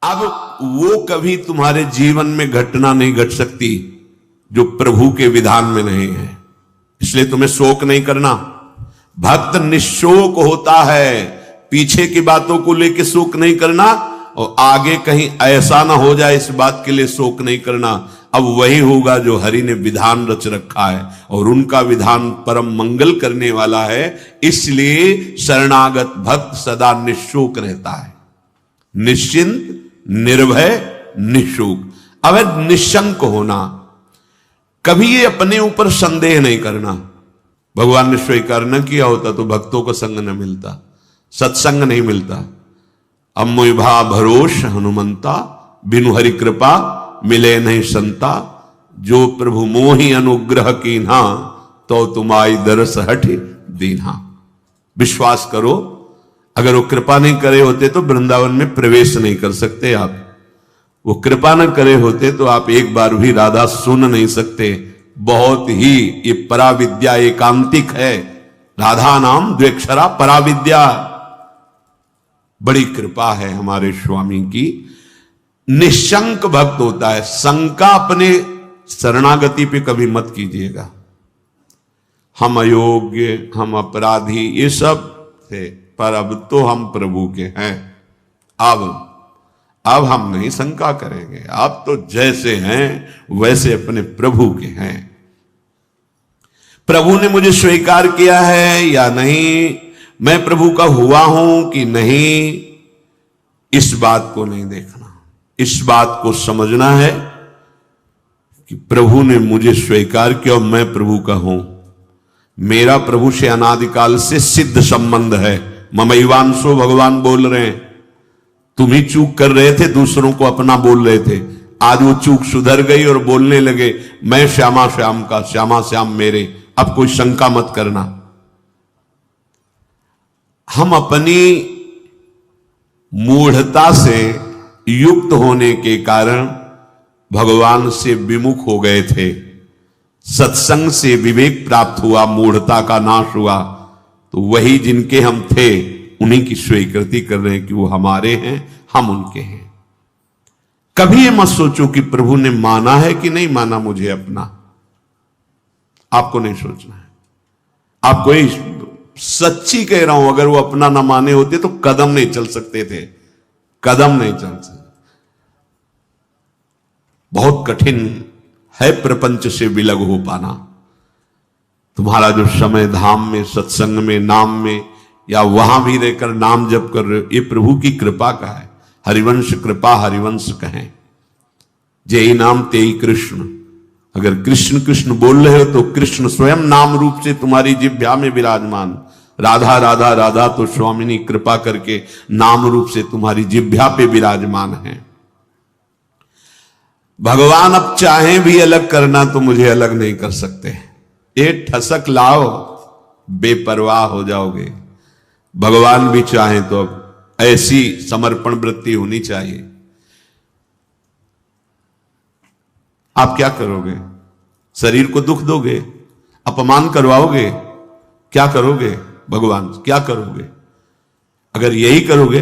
अब वो कभी तुम्हारे जीवन में घटना नहीं घट सकती जो प्रभु के विधान में नहीं है, इसलिए तुम्हें शोक नहीं करना। भक्त निशोक होता है, पीछे की बातों को लेकर शोक नहीं करना और आगे कहीं ऐसा ना हो जाए इस बात के लिए शोक नहीं करना। अब वही होगा जो हरि ने विधान रच रखा है और उनका विधान परम मंगल करने वाला है, इसलिए शरणागत भक्त सदा निशोक रहता है, निश्चिंत, निर्भय, निशोक। अब निशंक होना, कभी ये अपने ऊपर संदेह नहीं करना। भगवान ने स्वीकार न किया होता तो भक्तों को संग न मिलता, सत्संग नहीं मिलता। अम्मुभा भरोस हनुमंता, बिनु हरि कृपा मिले नहीं संता। जो प्रभु मोहि अनुग्रह कीन्हा, तो तुम्हारी दरस हठ दीन्हा। विश्वास करो, अगर वो कृपा नहीं करे होते तो वृंदावन में प्रवेश नहीं कर सकते आप। वो कृपा न करे होते तो आप एक बार भी राधा सुन नहीं सकते। बहुत ही ये पराविद्या एकांतिक है, राधा नाम द्वेक्षरा पराविद्या। बड़ी कृपा है हमारे स्वामी की। निशंक भक्त होता है, शंका अपने शरणागति पे कभी मत कीजिएगा। हम अयोग्य, हम अपराधी, ये सब थे, पर अब तो हम प्रभु के हैं। अब हम नहीं शंका करेंगे, आप तो जैसे हैं वैसे अपने प्रभु के हैं। प्रभु ने मुझे स्वीकार किया है या नहीं, मैं प्रभु का हुआ हूं कि नहीं, इस बात को नहीं देखना। इस बात को समझना है कि प्रभु ने मुझे स्वीकार किया और मैं प्रभु का हूं। मेरा प्रभु से अनादिकाल से सिद्ध संबंध है। ममैवांशो भगवान बोल रहे हैं, तुम ही चूक कर रहे थे, दूसरों को अपना बोल रहे थे। आज वो चूक सुधर गई और बोलने लगे मैं श्यामा श्याम का, श्यामा श्याम मेरे। अब कोई शंका मत करना। हम अपनी मूढ़ता से युक्त होने के कारण भगवान से विमुख हो गए थे। सत्संग से विवेक प्राप्त हुआ, मूढ़ता का नाश हुआ, तो वही जिनके हम थे उन्हीं की स्वीकृति कर रहे हैं कि वो हमारे हैं, हम उनके हैं। कभी ये मत सोचो कि प्रभु ने माना है कि नहीं माना मुझे अपना। आपको नहीं सोचना है। आपको सच्ची कह रहा हूं, अगर वो अपना ना माने होते तो कदम नहीं चल सकते थे, कदम नहीं चल सकते। बहुत कठिन है प्रपंच से विलग हो पाना। तुम्हारा जो समय धाम में, सत्संग में, नाम में, या वहां भी रहकर नाम जप कर रहे हो, ये प्रभु की कृपा का है। हरिवंश कृपा हरिवंश कहें, जय नाम तेई कृष्ण। अगर कृष्ण कृष्ण बोल रहे हो तो कृष्ण स्वयं नाम रूप से तुम्हारी जिह्वा में विराजमान। राधा राधा राधा तो स्वामिनी कृपा करके नाम रूप से तुम्हारी जिह्वा पे विराजमान है। भगवान अब चाहे भी अलग करना तो मुझे अलग नहीं कर सकते। ये ठसक लाओ, बेपरवाह हो जाओगे। भगवान भी चाहे तो अब ऐसी समर्पण वृत्ति होनी चाहिए। आप क्या करोगे? शरीर को दुख दोगे, अपमान करवाओगे, क्या करोगे? भगवान क्या करोगे? अगर यही करोगे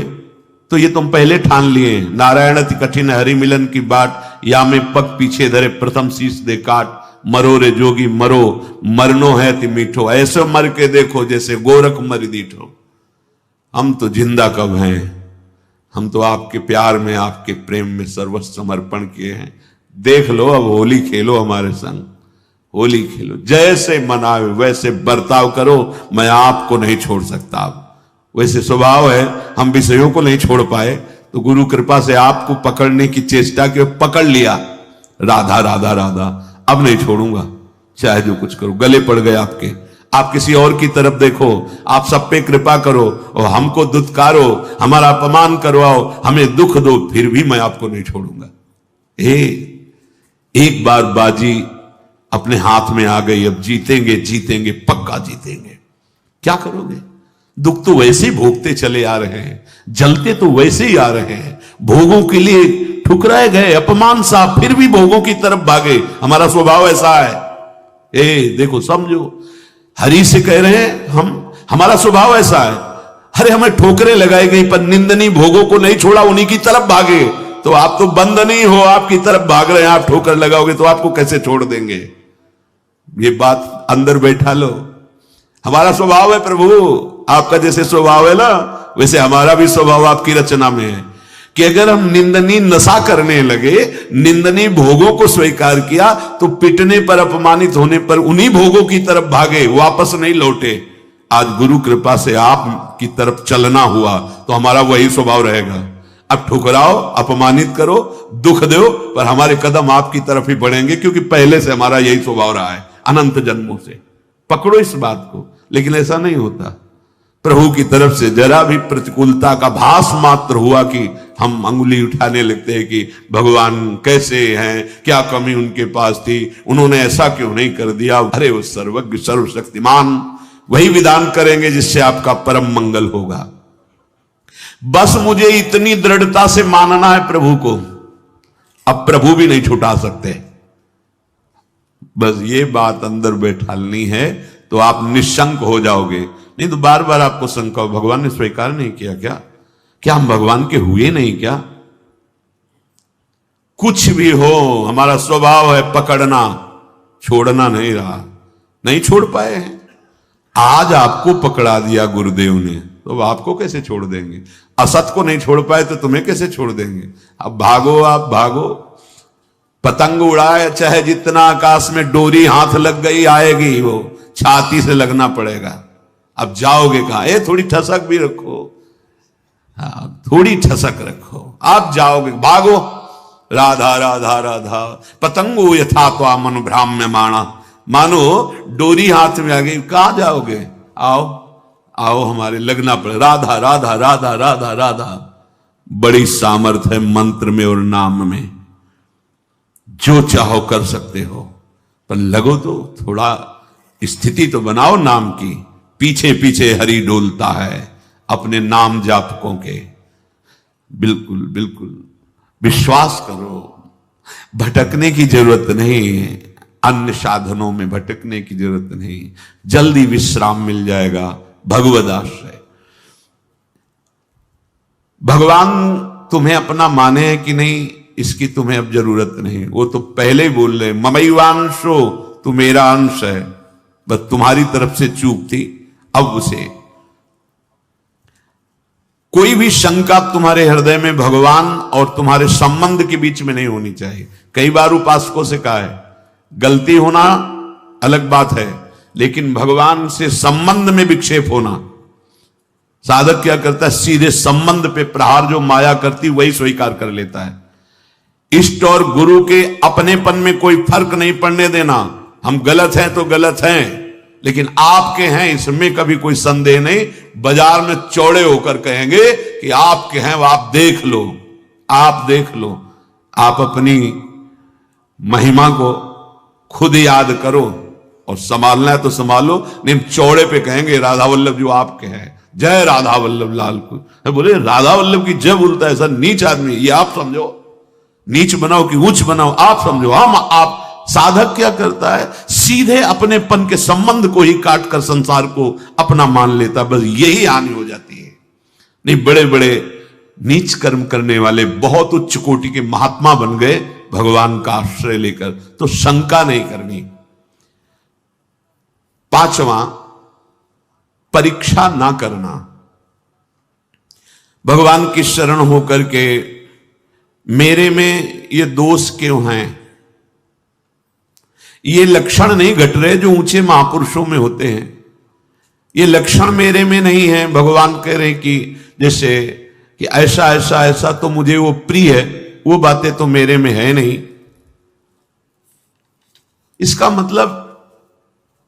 तो ये तुम पहले ठान लिए, नारायण अति कठिन हरि मिलन की बाट, या में पग पीछे धरे प्रथम शीश दे काट। मरो रे जोगी मरो, मरनो है ति मीठो, ऐसे मर के देखो जैसे गोरख मर दीठो। हम तो जिंदा कब हैं? हम तो आपके प्यार में, आपके प्रेम में सर्वस्व समर्पण किए हैं। देख लो, अब होली खेलो हमारे संग, होली खेलो, जैसे मनावे वैसे बर्ताव करो। मैं आपको नहीं छोड़ सकता। अब वैसे स्वभाव है, हम विषयों को नहीं छोड़ पाए तो गुरु कृपा से आपको पकड़ने की चेष्टा की, पकड़ लिया। राधा राधा राधा, अब नहीं छोड़ूंगा, चाहे जो कुछ करो। गले पड़ गए आपके, आप किसी और की तरफ देखो, आप सब पे कृपा करो और हमको दुत्कारो, हमारा अपमान करवाओ, हमें दुख दो, फिर भी मैं आपको नहीं छोड़ूंगा। एक बार बाजी अपने हाथ में आ गई, अब जीतेंगे, जीतेंगे, पक्का जीतेंगे। क्या करोगे? दुख तो वैसे ही भोगते चले आ रहे हैं, जलते तो वैसे ही आ रहे हैं। भोगों के लिए ठुकराए गए, अपमान सा, फिर भी भोगों की तरफ भागे। हमारा स्वभाव ऐसा है। देखो, समझो, हरि से कह रहे हैं हमारा स्वभाव ऐसा है। अरे हमें ठोकरें लगाई गई पर निंदनीय भोगों को नहीं छोड़ा, उन्हीं की तरफ भागे। तो आप तो बंद नहीं हो, आपकी तरफ भाग रहे हैं, आप ठोकर लगाओगे तो आपको कैसे छोड़ देंगे? ये बात अंदर बैठा लो। हमारा स्वभाव है प्रभु, आपका जैसे स्वभाव है ना वैसे हमारा भी स्वभाव आपकी रचना में है कि अगर हम निंदनीय नशा करने लगे, निंदनीय भोगों को स्वीकार किया, तो पिटने पर, अपमानित होने पर उन्हीं भोगों की तरफ भागे, वापस नहीं लौटे। आज गुरु कृपा से आप की तरफ चलना हुआ तो हमारा वही स्वभाव रहेगा। अब ठुकराओ, अपमानित करो, दुख दो, पर हमारे कदम आपकी तरफ ही बढ़ेंगे, क्योंकि पहले से हमारा यही स्वभाव रहा है अनंत जन्मों से। पकड़ो इस बात को। लेकिन ऐसा नहीं होता। प्रभु की तरफ से जरा भी प्रतिकूलता का भास मात्र हुआ कि हम अंगुली उठाने लगते हैं कि भगवान कैसे हैं, क्या कमी उनके पास थी, उन्होंने ऐसा क्यों नहीं कर दिया। अरे वो सर्वज्ञ सर्वशक्तिमान वही विधान करेंगे जिससे आपका परम मंगल होगा। बस मुझे इतनी दृढ़ता से मानना है प्रभु को, अब प्रभु भी नहीं छुटा सकते। बस ये बात अंदर बैठालनी है तो आप निशंक हो जाओगे। नहीं तो बार बार आपको शंका हो, भगवान ने स्वीकार नहीं किया क्या? क्या हम भगवान के हुए नहीं क्या? कुछ भी हो, हमारा स्वभाव है पकड़ना, छोड़ना नहीं रहा, नहीं छोड़ पाए हैं। आज आपको पकड़ा दिया गुरुदेव ने, तो आपको कैसे छोड़ देंगे? असत को नहीं छोड़ पाए तो तुम्हें कैसे छोड़ देंगे? अब भागो, आप भागो। पतंग उड़ाए चाहे जितना आकाश में, डोरी हाथ लग गई आएगी, वो छाती से लगना पड़ेगा। अब जाओगे कहां? ये थोड़ी ठसक भी रखो, हाँ थोड़ी ठसक रखो, आप जाओगे, भागो। राधा राधा राधा पतंगो यथा तो मनु भ्राम्य माना, मानो डोरी हाथ में आ गई, कहां जाओगे? आओ आओ, हमारे लगना पड़े। राधा राधा राधा राधा राधा। बड़ी सामर्थ्य है मंत्र में और नाम में, जो चाहो कर सकते हो, पर लगो तो थोड़ा स्थिति तो बनाओ नाम की। पीछे पीछे हरि डोलता है अपने नाम जापकों के। बिल्कुल बिल्कुल विश्वास करो, भटकने की जरूरत नहीं है, अन्य साधनों में भटकने की जरूरत नहीं, जल्दी विश्राम मिल जाएगा भगवद आश्रय। भगवान तुम्हें अपना माने है कि नहीं, इसकी तुम्हें अब जरूरत नहीं। वो तो पहले ही बोल रहे, ममैवांशो, तू मेरा अंश है, बस तुम्हारी तरफ से चूक थी। अब उसे कोई भी शंका तुम्हारे हृदय में भगवान और तुम्हारे संबंध के बीच में नहीं होनी चाहिए। कई बार उपासकों से कहा है, गलती होना अलग बात है, लेकिन भगवान से संबंध में विक्षेप होना, साधक क्या करता है, सीधे संबंध पे प्रहार जो माया करती वही स्वीकार कर लेता है। इष्ट और गुरु के अपनेपन में कोई फर्क नहीं पड़ने देना। हम गलत हैं तो गलत हैं, लेकिन आपके हैं इसमें कभी कोई संदेह नहीं। बाजार में चौड़े होकर कहेंगे कि आपके हैं, वो आप देख लो, आप देख लो। आप अपनी महिमा को खुद याद करो, और संभालना है तो संभालो, नहीं चौड़े पे कहेंगे राधा वल्लभ जो आपके हैं, जय राधा वल्लभ लाल को। बोले राधा वल्लभ की जय बोलता है ऐसा नीच आदमी, ये आप समझो, नीच बनाओ कि उच्च बनाओ आप समझो। हम आप साधक क्या करता है, सीधे अपनेपन के संबंध को ही काट कर संसार को अपना मान लेता, बस यही हानि हो जाती है। नहीं, बड़े बड़े नीच कर्म करने वाले बहुत उच्च कोटि के महात्मा बन गए भगवान का आश्रय लेकर, तो शंका नहीं करनी। पांचवा, परीक्षा ना करना। भगवान की शरण होकर के मेरे में ये दोष क्यों हैं, ये लक्षण नहीं घट रहे जो ऊंचे महापुरुषों में होते हैं, ये लक्षण मेरे में नहीं है। भगवान कह रहे कि जैसे कि ऐसा ऐसा ऐसा तो मुझे वो प्रिय है, वो बातें तो मेरे में है नहीं। इसका मतलब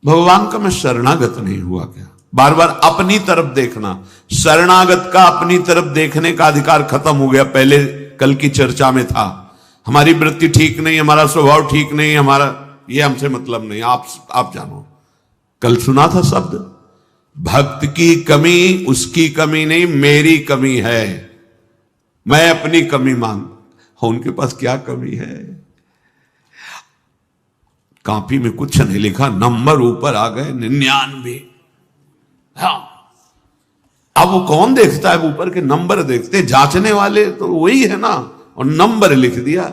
भगवान का मैं शरणागत नहीं हुआ क्या? बार बार अपनी तरफ देखना, शरणागत का अपनी तरफ देखने का अधिकार खत्म हो गया। पहले कल की चर्चा में था, हमारी वृत्ति ठीक नहीं, हमारा स्वभाव ठीक नहीं, हमारा ये हमसे मतलब नहीं, आप जानो। कल सुना था शब्द, भक्त की कमी उसकी कमी नहीं, मेरी कमी है, मैं अपनी कमी मान। उनके पास क्या कमी है? कॉपी में कुछ नहीं लिखा, नंबर ऊपर आ गए 99। हाँ, अब वो कौन देखता है ऊपर के नंबर? देखते जांचने वाले तो वही है ना, और नंबर लिख दिया।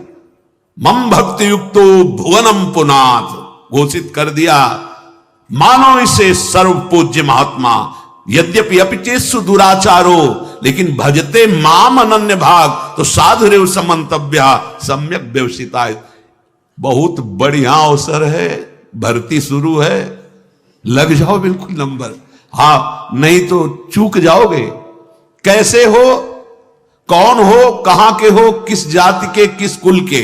मम भक्ति युक्तो भुवनम पुनाथ घोषित कर दिया, मानो इसे सर्व पूज्य महात्मा, यद्यपि अपिचेसु दुराचारो, लेकिन भजते माम अनन्य भाग, तो साधुरेव समंतव्या सम्यक व्यवसिता। बहुत बढ़िया अवसर है, भर्ती शुरू है, लग जाओ बिल्कुल नंबर। हां, नहीं तो चूक जाओगे। कैसे हो, कौन हो, कहां के हो, किस जाति के, किस कुल के,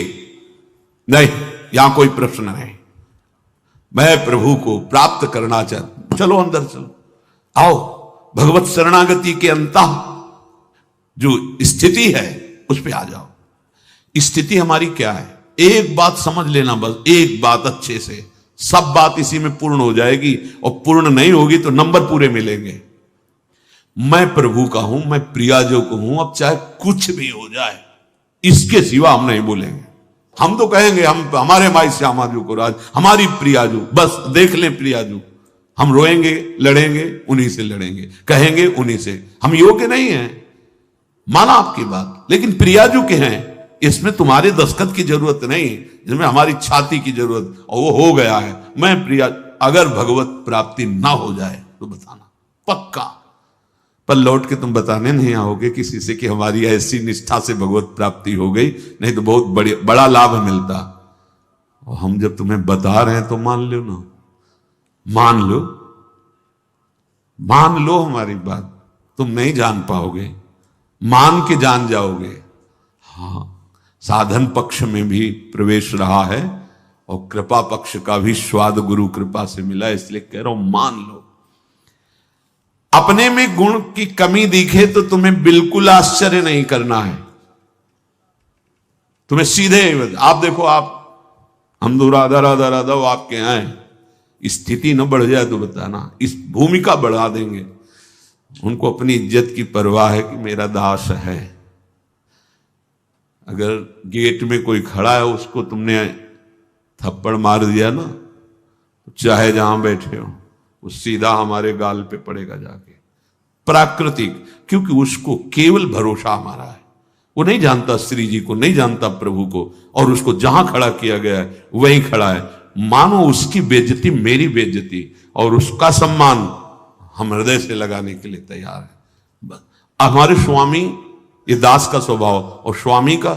नहीं, यहां कोई प्रश्न नहीं। मैं प्रभु को प्राप्त करना चाहता हूं, चलो अंदर चलो, आओ भगवत शरणागति के अंतः जो स्थिति है उस पे आ जाओ। स्थिति हमारी क्या है, एक बात समझ लेना, बस एक बात अच्छे से, सब बात इसी में पूर्ण हो जाएगी, और पूर्ण नहीं होगी तो नंबर पूरे मिलेंगे। मैं प्रभु का हूं, मैं प्रियाजो को हूं, अब चाहे कुछ भी हो जाए, इसके सिवा हम नहीं बोलेंगे। हम तो कहेंगे हम हमारे माई श्यामाजू को राज, हमारी प्रियाजू, बस देख लें प्रियाजू, हम रोएंगे, लड़ेंगे, उन्हीं से लड़ेंगे, कहेंगे उन्हीं से। हम योग्य नहीं हैं, माना आपकी बात, लेकिन प्रियाजू के हैं, इसमें तुम्हारे दस्तखत की जरूरत नहीं, इसमें हमारी छाती की जरूरत, और वो हो गया है। मैं प्रिया, अगर भगवत प्राप्ति ना हो जाए तो बताना पक्का, पर लौट के तुम बताने नहीं आओगे किसी से कि हमारी ऐसी निष्ठा से भगवत प्राप्ति हो गई, नहीं तो बहुत बड़ा लाभ मिलता। और हम जब तुम्हें बता रहे हैं तो मान लो ना, मान लो, मान लो हमारी बात। तुम नहीं जान पाओगे, मान के जान जाओगे। हाँ, साधन पक्ष में भी प्रवेश रहा है, और कृपा पक्ष का भी स्वाद गुरु कृपा से मिला, इसलिए कह रहा हूं मान लो। अपने में गुण की कमी दिखे तो तुम्हें बिल्कुल आश्चर्य नहीं करना है। तुम्हें सीधे आप देखो, आप हम तो राधा राधा राधा, वो आपके यहां है, स्थिति न बढ़ जाए तो बताना, इस भूमिका बढ़ा देंगे। उनको अपनी इज्जत की परवाह है कि मेरा दास है। अगर गेट में कोई खड़ा है, उसको तुमने थप्पड़ मार दिया ना, तो चाहे जहां बैठे हो, वो सीधा हमारे गाल पे पड़ेगा जाके। प्राकृतिक, क्योंकि उसको केवल भरोसा हमारा है। वो नहीं जानता श्री जी को, नहीं जानता प्रभु को, और उसको जहां खड़ा किया गया है वहीं खड़ा है। मानो उसकी बेइज्जती मेरी बेइज्जती, और उसका सम्मान हम हृदय से लगाने के लिए तैयार है। हमारे स्वामी, ये दास का स्वभाव, और स्वामी का,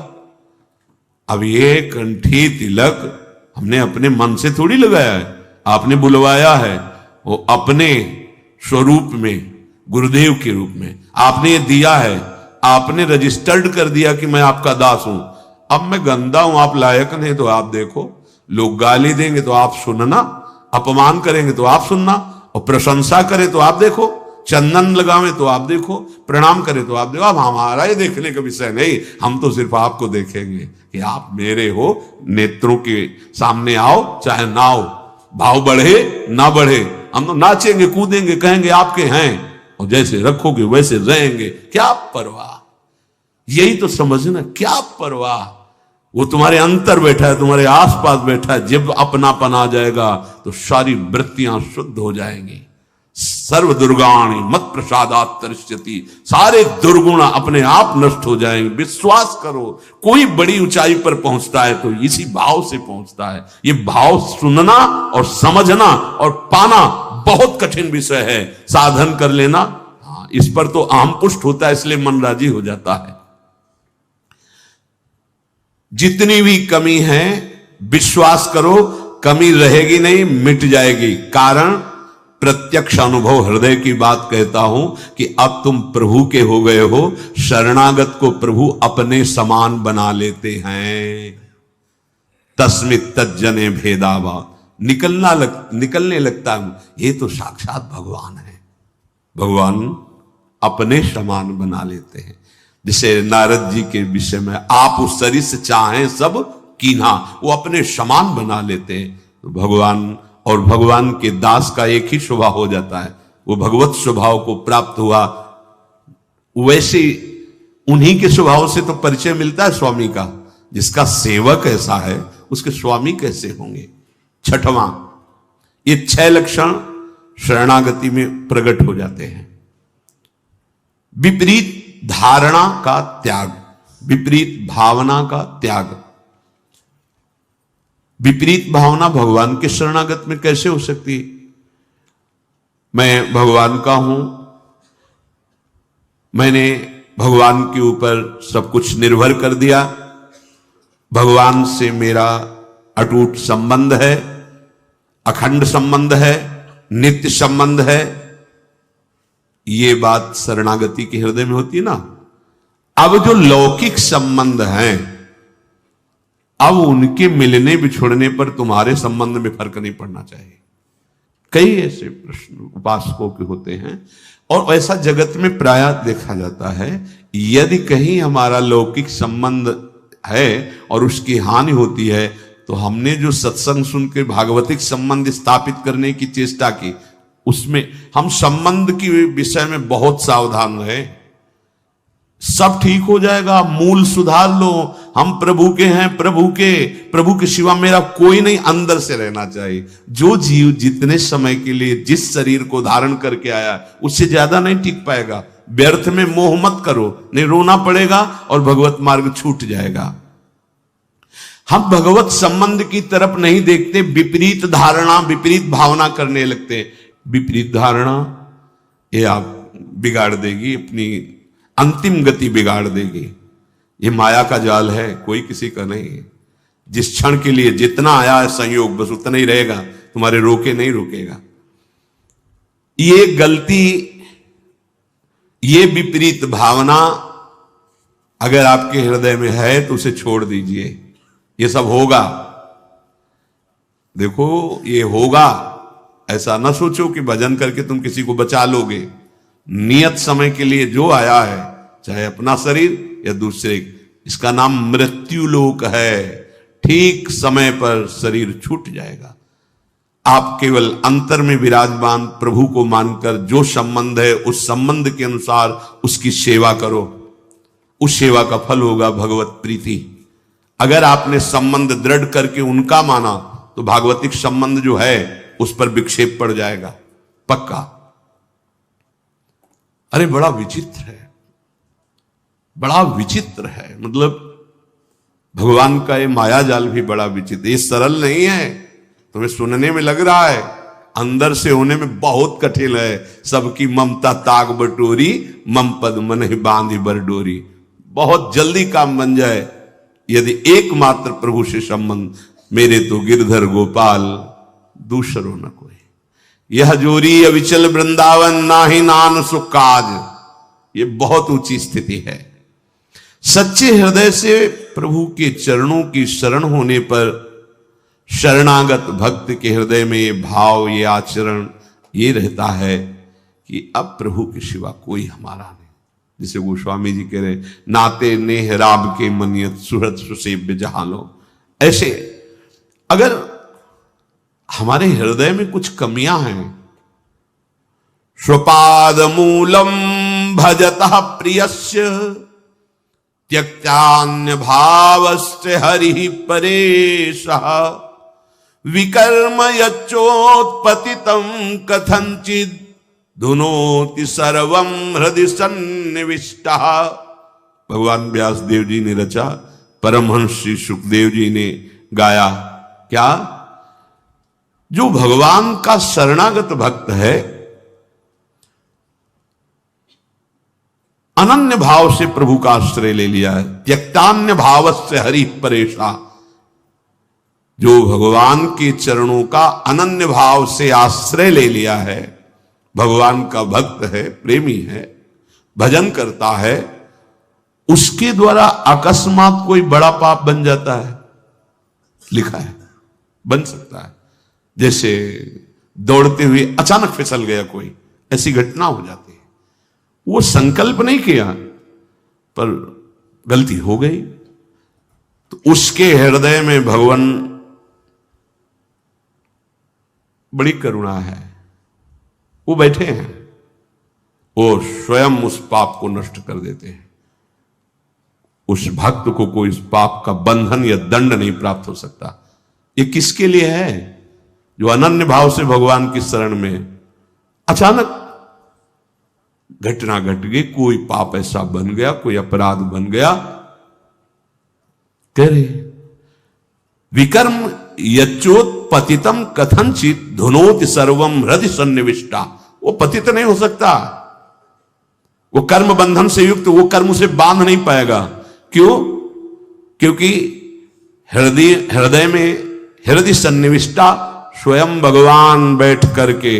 अब ये कंठी तिलक हमने अपने मन से थोड़ी लगाया है, आपने बुलवाया है, वो अपने स्वरूप में, गुरुदेव के रूप में आपने ये दिया है, आपने रजिस्टर्ड कर दिया कि मैं आपका दास हूं। अब मैं गंदा हूं, आप लायक नहीं, तो आप देखो, लोग गाली देंगे तो आप सुनना, अपमान करेंगे तो आप सुनना, और प्रशंसा करें तो आप देखो, चंदन लगावे तो आप देखो, प्रणाम करें तो आप देखो। अब हमारा ये देखने का विषय नहीं, हम तो सिर्फ आपको देखेंगे कि आप मेरे हो। नेत्रों के सामने आओ चाहे ना आओ, भाव बढ़े ना बढ़े, हम तो नाचेंगे, कूदेंगे, कहेंगे आपके हैं, और जैसे रखोगे वैसे रहेंगे। क्या परवाह, यही तो समझना, क्या परवाह। वो तुम्हारे अंतर बैठा है, तुम्हारे आसपास बैठा है। जब अपनापन आ जाएगा तो सारी वृत्तियां शुद्ध हो जाएंगी। सर्व दुर्गाणी मत प्रसादात तरिष्यति, सारे दुर्गुण अपने आप नष्ट हो जाएंगे। विश्वास करो, कोई बड़ी ऊंचाई पर पहुंचता है तो इसी भाव से पहुंचता है। ये भाव सुनना और समझना और पाना बहुत कठिन विषय है। साधन कर लेना, हाँ, इस पर तो आम पुष्ट होता है, इसलिए मन राजी हो जाता है। जितनी भी कमी है, विश्वास करो, कमी रहेगी नहीं, मिट जाएगी। कारण प्रत्यक्ष अनुभव, हृदय की बात कहता हूं कि अब तुम प्रभु के हो गए हो। शरणागत को प्रभु अपने समान बना लेते हैं। तस्मित तज्जने भेदावा, निकलने लगता है, ये तो साक्षात भगवान है। भगवान अपने समान बना लेते हैं। जैसे नारद जी के विषय में, आप उस सरिस चाहें सब कीन्हा, वो अपने समान बना लेते हैं। तो भगवान और भगवान के दास का एक ही स्वभाव हो जाता है, वो भगवत स्वभाव को प्राप्त हुआ। वैसे उन्हीं के स्वभाव से तो परिचय मिलता है स्वामी का। जिसका सेवक ऐसा है, उसके स्वामी कैसे होंगे। छठवां, ये 6 लक्षण शरणागति में प्रकट हो जाते हैं। विपरीत धारणा का त्याग, विपरीत भावना का त्याग। विपरीत भावना भगवान के शरणागत में कैसे हो सकती है? मैं भगवान का हूं, मैंने भगवान के ऊपर सब कुछ निर्भर कर दिया, भगवान से मेरा अटूट संबंध है, अखंड संबंध है, नित्य संबंध है। ये बात शरणागति के हृदय में होती है ना। अब जो लौकिक संबंध हैं, अब उनके मिलने बिछुड़ने पर तुम्हारे संबंध में फर्क नहीं पड़ना चाहिए। कई ऐसे प्रश्न उपासकों के होते हैं, और ऐसा जगत में प्रायः देखा जाता है। यदि कहीं हमारा लौकिक संबंध है और उसकी हानि होती है, तो हमने जो सत्संग सुन के भागवतिक संबंध स्थापित करने की चेष्टा की, उसमें हम संबंध के विषय में बहुत सावधान रहे। सब ठीक हो जाएगा, मूल सुधार लो। हम प्रभु के हैं, प्रभु के सिवा मेरा कोई नहीं, अंदर से रहना चाहिए। जो जीव जितने समय के लिए जिस शरीर को धारण करके आया, उससे ज्यादा नहीं टिक पाएगा। व्यर्थ में मोह मत करो, नहीं रोना पड़ेगा और भगवत मार्ग छूट जाएगा। हम भगवत संबंध की तरफ नहीं देखते, विपरीत धारणा, विपरीत भावना करने लगते। विपरीत धारणा ये आप बिगाड़ देगी, अपनी अंतिम गति बिगाड़ देगी। ये माया का जाल है, कोई किसी का नहीं है। जिस क्षण के लिए जितना आया है संयोग, बस उतना ही रहेगा, तुम्हारे रोके नहीं रोकेगा। ये गलती, ये विपरीत भावना अगर आपके हृदय में है तो उसे छोड़ दीजिए। ये सब होगा, देखो ये होगा। ऐसा ना सोचो कि भजन करके तुम किसी को बचा लोगे। नियत समय के लिए जो आया है, चाहे अपना शरीर या दूसरे, इसका नाम मृत्यु लोक है। ठीक समय पर शरीर छूट जाएगा। आप केवल अंतर में विराजमान प्रभु को मानकर जो संबंध है, उस संबंध के अनुसार उसकी सेवा करो। उस सेवा का फल होगा भगवत प्रीति। अगर आपने संबंध दृढ़ करके उनका माना, तो भागवतिक संबंध जो है उस पर विक्षेप पड़ जाएगा, पक्का। अरे बड़ा विचित्र है, बड़ा विचित्र है। मतलब भगवान का ये माया जाल भी बड़ा विचित्र। ये सरल नहीं है, तुम्हें सुनने में लग रहा है, अंदर से होने में बहुत कठिन है। सबकी ममता ताग बटोरी, मम पद मन ही बांधी बरडोरी। बहुत जल्दी काम बन जाए यदि एकमात्र प्रभु से संबंध। मेरे तो गिरधर गोपाल दूसरो न कोई, यह जोरी अविचल वृंदावन, नाही नान सुख काज। ये बहुत ऊंची स्थिति है। सच्चे हृदय से प्रभु के चरणों की शरण होने पर शरणागत भक्त के हृदय में ये भाव, ये आचरण ये रहता है कि अब प्रभु के सिवा कोई हमारा नहीं। जिसे गोस्वामी जी कह रहे, नाते नेह राब के मनियत सुहृद सुसेव्य जहालो। ऐसे अगर हमारे हृदय में कुछ कमियां हैं, स्वपाद मूलम भजतः प्रियस्य त्यक्तान्य भावस्य हरि परेशः विकर्म यच्चोत्पतितं कथंचित् धुनोति सर्वं हृदि सन्निविष्टः। भगवान व्यास देव जी ने रचा, परमहंस श्री सुखदेव जी ने गाया। क्या? जो भगवान का शरणागत भक्त है, अनन्य भाव से प्रभु का आश्रय ले लिया है, त्यक्तान्य भावस्य हरि परेशा। जो भगवान के चरणों का अनन्य भाव से आश्रय ले लिया है, भगवान का भक्त है, प्रेमी है, भजन करता है, उसके द्वारा अकस्मात कोई बड़ा पाप बन जाता है। लिखा है, बन सकता है। जैसे दौड़ते हुए अचानक फिसल गया कोई, ऐसी घटना हो जाती है। वो संकल्प नहीं किया, पर गलती हो गई, तो उसके हृदय में भगवान बड़ी करुणा है। वो बैठे हैं, वो स्वयं उस पाप को नष्ट कर देते हैं। उस भक्त को कोई इस पाप का बंधन या दंड नहीं प्राप्त हो सकता। ये किसके लिए है? जो अनन्य भाव से भगवान की शरण में, अचानक घटना घट गई, कोई पाप ऐसा बन गया, कोई अपराध बन गया, कह रहे विकर्म यच्चोत्पतितम कथनचित धुनोति सर्वम हृदय सन्निविष्टा। वो पतित नहीं हो सकता, वो कर्म बंधन से युक्त, वो कर्म उसे बांध नहीं पाएगा। क्यों? क्योंकि हृदय में हृदय सन्निविष्टा स्वयं भगवान बैठ करके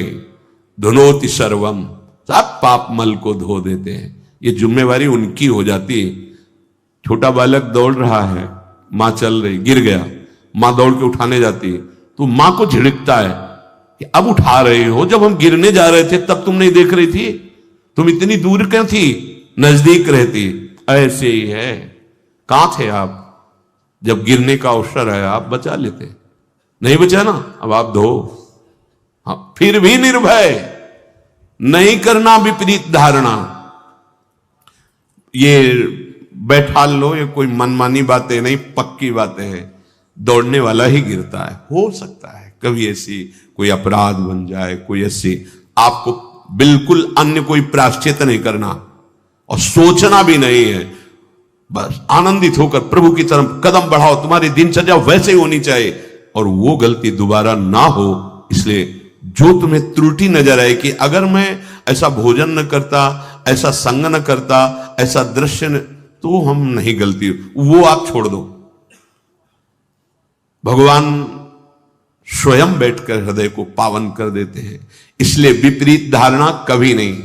धुनोति सर्वम, सब पाप मल को धो देते हैं। ये जिम्मेवारी उनकी हो जाती है। छोटा बालक दौड़ रहा है, मां चल रही, गिर गया, मां दौड़ के उठाने जाती है, तो मां को झिड़कता है कि अब उठा रहे हो, जब हम गिरने जा रहे थे तब तुम नहीं देख रही थी, तुम इतनी दूर क्यों थी, नजदीक रहती। ऐसे ही है, कहां थे आप जब गिरने का अवसर है, आप बचा लेते, नहीं बचा ना, अब आप धो। हाँ, फिर भी निर्भय नहीं करना विपरीत धारणा। ये बैठा लो, ये कोई मनमानी बातें नहीं, पक्की बातें हैं। दौड़ने वाला ही गिरता है, हो सकता है कभी ऐसी कोई अपराध बन जाए, कोई ऐसी, आपको बिल्कुल अन्य कोई प्रायश्चित नहीं करना और सोचना भी नहीं है, बस आनंदित होकर प्रभु की तरफ कदम बढ़ाओ। तुम्हारी दिनचर्या वैसे ही होनी चाहिए और वो गलती दोबारा ना हो। इसलिए जो तुम्हें त्रुटि नजर आए कि अगर मैं ऐसा भोजन न करता, ऐसा संग न करता, ऐसा दृश्य न, तो हम नहीं गलती, वो आप छोड़ दो। भगवान स्वयं बैठकर हृदय को पावन कर देते हैं। इसलिए विपरीत धारणा कभी नहीं।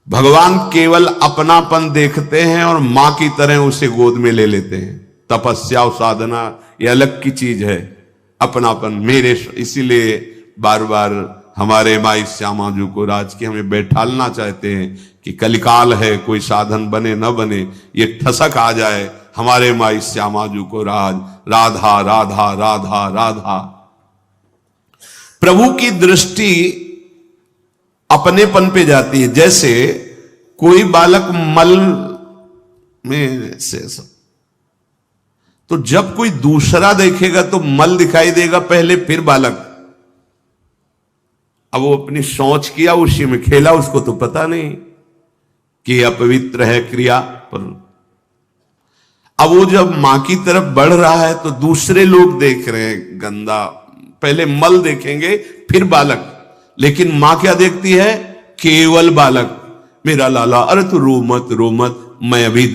भगवान केवल अपनापन देखते हैं और मां की तरह उसे गोद में ले लेते हैं। तपस्या और साधना ये अलग की चीज है, अपनापन मेरे। इसीलिए बार बार हमारे माई श्यामा जी को राज की हमें बैठालना चाहते हैं कि कलिकाल है, कोई साधन बने न बने, ये ठसक आ जाए हमारे माई श्यामा जी को राज, राधा राधा राधा राधा। प्रभु की दृष्टि अपनेपन पे जाती है। जैसे कोई बालक मल में से, तो जब कोई दूसरा देखेगा तो मल दिखाई देगा पहले, फिर बालक। अब वो अपनी सोच किया, उसी में खेला, उसको तो पता नहीं कि अपवित्र है क्रिया पर। अब वो जब मां की तरफ बढ़ रहा है तो दूसरे लोग देख रहे हैं गंदा, पहले मल देखेंगे फिर बालक, लेकिन मां क्या देखती है? केवल बालक। मेरा लाला, अरे तू रो मत रो मत, मैं अभी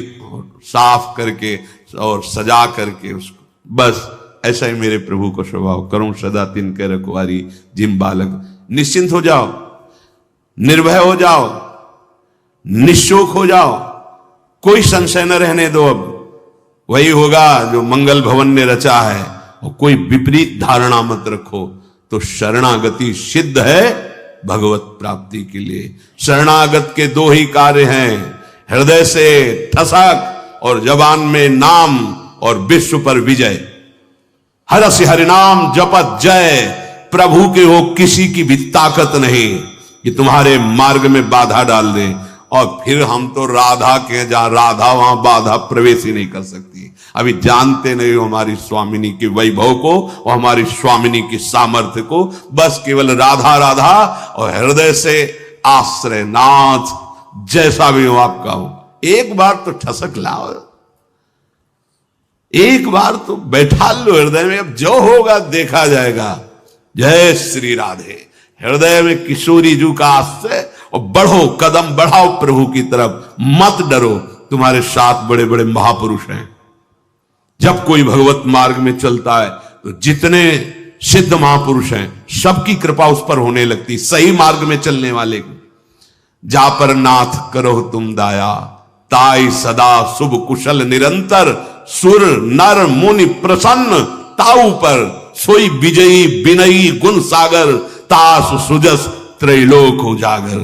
साफ करके और सजा करके उसको, बस ऐसा ही मेरे प्रभु को स्वभाव करूं सदा तिनके रखवारी जिम बालक। निश्चिंत हो जाओ, निर्भय हो जाओ, निशोक हो जाओ, कोई संशय न रहने दो। अब वही होगा जो मंगल भवन ने रचा है, और कोई विपरीत धारणा मत रखो। तो शरणागति सिद्ध है भगवत प्राप्ति के लिए। शरणागत के दो ही कार्य हैं, हृदय से ठसक और जबान में नाम और विश्व पर विजय। हरसि हरिनाम जपत जय। प्रभु के हो किसी की भी ताकत नहीं कि तुम्हारे मार्ग में बाधा डाल दे। और फिर हम तो राधा के, जहां राधा वहां बाधा प्रवेश ही नहीं कर सकती। अभी जानते नहीं हो हमारी स्वामिनी के वैभव को और हमारी स्वामिनी की सामर्थ्य को। बस केवल राधा राधा और हृदय से आश्रय नाथ, जैसा भी हो आपका हो। एक बार तो ठसक लाओ, एक बार तो बैठा लो हृदय में, अब जो होगा देखा जाएगा। जय श्री राधे। हृदय में किशोरी जू का आश्रय और बढ़ो, कदम बढ़ाओ प्रभु की तरफ, मत डरो। तुम्हारे साथ बड़े बड़े महापुरुष हैं। जब कोई भगवत मार्ग में चलता है तो जितने सिद्ध महापुरुष हैं सबकी कृपा उस पर होने लगती, सही मार्ग में चलने वाले। जा पर नाथ करो तुम दाया, ताई सदा शुभ कुशल निरंतर। सुर नर मुनि प्रसन्न ताऊ पर, सोई विजयी विनयी गुण सागर। तास सुजस त्रैलोक उजागर।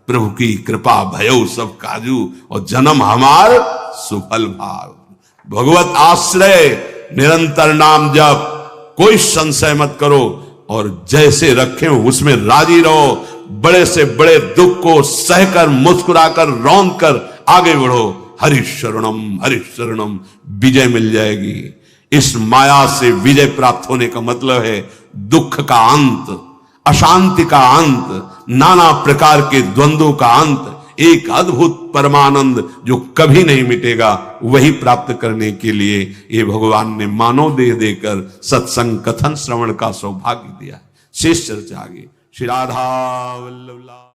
प्रभु की कृपा भयो सब काजू, और जन्म हमार सुफल भाव। भगवत आश्रय, निरंतर नाम जप, कोई संशय मत करो, और जैसे रखे हो उसमें राजी रहो। बड़े से बड़े दुख को सहकर, मुस्कुराकर, रौंद कर आगे बढ़ो। हरि शरणम, विजय मिल जाएगी। इस माया से विजय प्राप्त होने का मतलब है दुख का अंत, अशांति का अंत, नाना प्रकार के द्वंद्वों का अंत, एक अद्भुत परमानंद जो कभी नहीं मिटेगा, वही प्राप्त करने के लिए ये भगवान ने मानव देह देकर सत्संग कथन श्रवण का सौभाग्य दिया। शेष चर्चा आगे। श्री राधा वल्लभ।